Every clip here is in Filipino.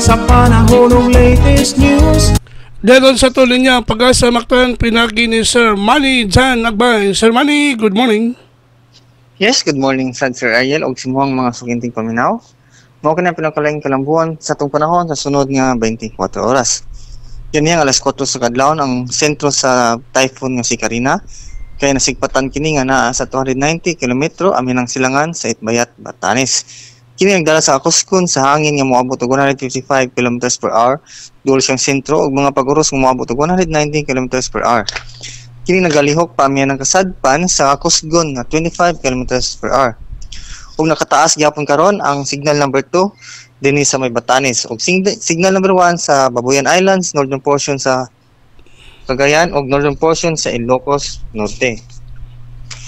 sa panahon ng latest news. Dahil sa tuloy niya, Pag-asa Mactan, pinagi ni Sir Manny Jan Agbay. Sir Manny, good morning. Yes, good morning, Sad Sir Ariel, og simuhang mga suginting paminaw. Mao ka na pinakalaing kalambuan sa itong panahon sa sunod nga 24 oras. Yan yang alas 4 sa kadlawon ang sentro sa typhoon nga si Karina. Kaya nasigpatan kini nga naa sa 290 km aminang silangan sa Itbayat, Batanes. Kini nagdala sa akuskon sa hangin nga moabot og 155 km per hour. Duol siyang sentro og mga pag-uros nga moabot og 190 km per hour. Kini nagalihok pa amiya ng kasadpan sa akusgon nga 25 km per hour. Ug nakataas gyapon karon ang signal number 2 dinhi sa may Batanes ug signal number 1 sa Babuyan Islands, northern portion sa Cagayan ug northern portion sa Ilocos Norte.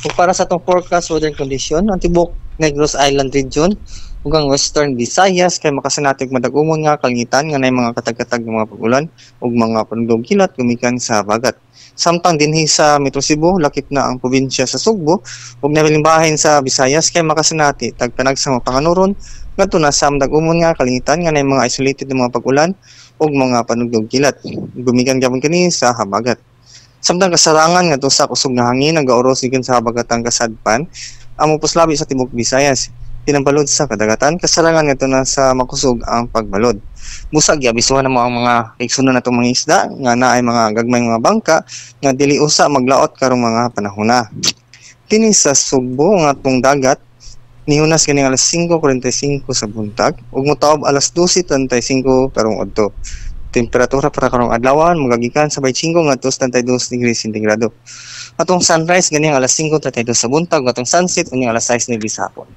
Ug para sa atong forecast weather condition, ang tibok Negros Island region ug ang Western Visayas kay makasanatig madag-umon nga kalangitan nga nay mga katag-katag nga mga pag-ulan ug mga panudog kilat gumikan sa bagat. Samtang dinhi sa Metro Cebu, lakip na ang probinsya sa Sugbo ug nabiling sa Visayas kay makasanati tagtanag sa mga panganuron ngadto na sa madag-umon nga kalangitan nga nay mga isolated nga mga pag-ulan ug mga panugdog kilat gumikan gyapon kini sa habagat. Samtang kasarangan ngadto sa kusog nga hangin nagauros gikan sa habagatang kasadpan amo puslabi sa tibuok Visayas tinambalod sa kadagatan kasarangan ngadto na sa makusog ang pagbalod. Busag giabisuhan namo ang mga igsunon natong mga isda nga naay mga gagmay mga bangka nga dili usa maglaot karong mga panahona. Kini sa Sugbo nga atong dagat nihunas kini alas 5:45 sa buntag ug motaob alas 12:35 karong adto. Temperatura para karong adlawan magagikan sa 25 ngadto sa 32 degrees centigrado. Atong sunrise gani alas 5:32 sa buntag, atong sunset unya alas 6:00 sa hapon.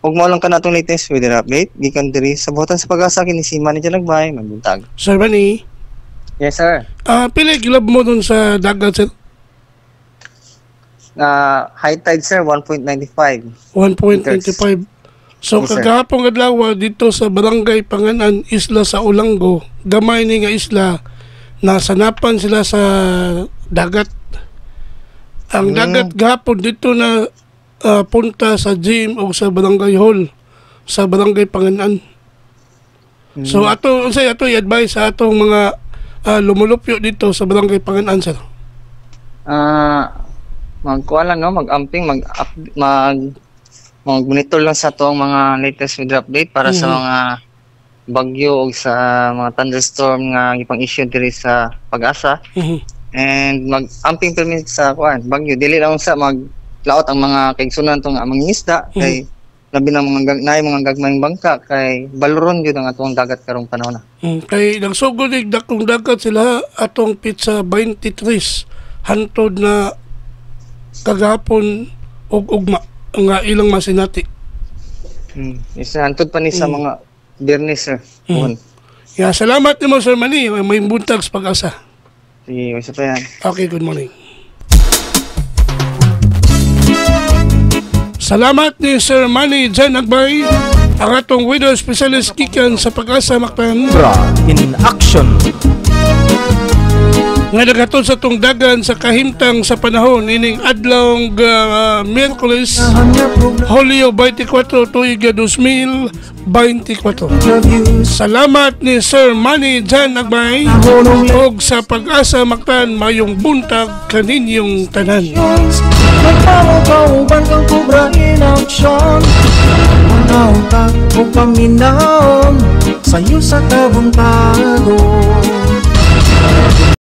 Ug mao lang kana atong latest weather update gikan diri sa buhatan sa Pag-asa kini si Manny Jan Agbay, magbuntag. Sir Manny. Yes sir. Pila gilab mo dun sa dagat, sir? High tide sir 1.95. 1.95. So Yes, kagahapon adlaw dito sa Barangay Panganan, Isla sa Olanggo, gamay ni nga isla, nasanapan sila sa dagat. Ang dagat gahapon dito na punta sa gym o sa Barangay Hall sa Barangay Panganan. So ato i-advise sa atong mga lumulupyo dito sa Barangay Panganan, sir. Magkuha lang no, mag-amping, mag-monitor lang sa itong mga latest weather update para sa mga bagyo o sa mga thunderstorm nga ipang-issue diri sa Pag-asa. And mag-amping permit sa bagyo. Dili lang sa maglaot ang mga kaigsunan itong mga isda kay labi na mga gagmayng bangka kay baluron yun ang atong dagat karong panahon na. Kay nagsugod dakong dagat sila atong pizza 23 hantod na kagapon og ugma nga ilang masinati. Isa hantod pa ni sa mga Biyernes sir. Salamat nimo Sir Manny, may buntag sa Pag-asa. Sige, isa pa yan. Okay, good morning. Salamat ni Sir Manny Jan Agbay, ang atong weather specialist gikan sa Pag-asa Mactan. In action. Nga nagaton sa tong dagan sa kahimtang sa panahon ining adlong Miyerkules, Hulyo 24, tuig 2024. Salamat ni Sir Manny Jan Agbay og sa Pag-asa Mactan mayong buntag kaninyong tanan. Magpapakauban kang kubra in action. Manaw ka o paminaw sa'yo sa kabuntago.